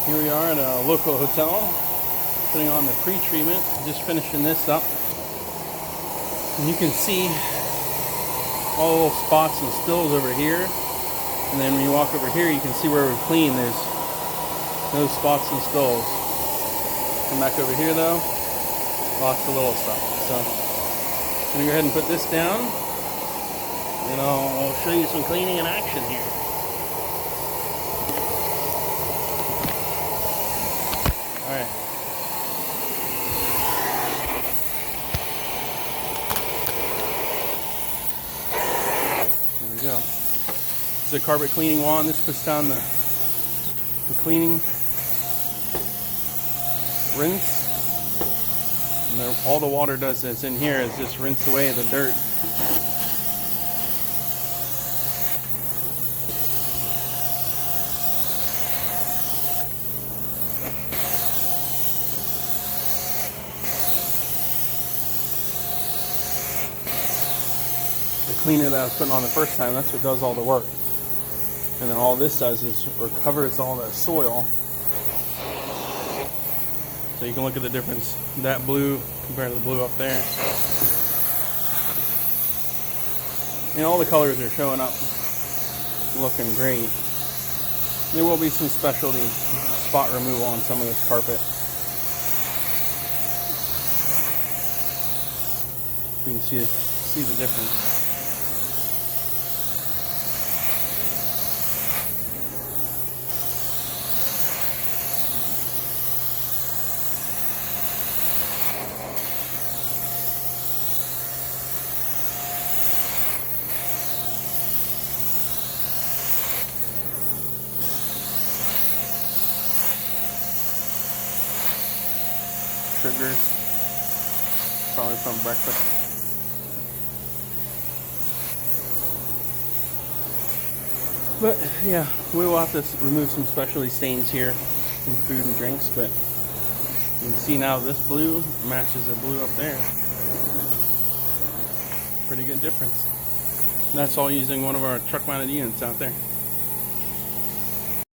Here we are at a local hotel, putting on the pre-treatment. Just finishing this up. And you can see all the little spots and spills over here. And then when you walk over here, you can see where we're clean. There's no spots and spills. Come back over here though, lots of little stuff. So I'm gonna go ahead and put this down, and I'll show you some cleaning in action here. All right. There we go. This is a carpet cleaning wand. This puts down the cleaning rinse. And all the water does that's in here is just rinse away the dirt. The cleaner that I was putting on the first time, that's what does all the work. And then all this does is recovers all that soil. So you can look at the difference, that blue compared to the blue up there. And all the colors are showing up, looking great. There will be some specialty spot removal on some of this carpet. You can see the difference. Sugars, probably from breakfast. But yeah, we will have to remove some specialty stains here from food and drinks, but you can see now this blue matches the blue up there. Pretty good difference. And that's all using one of our truck mounted units out there.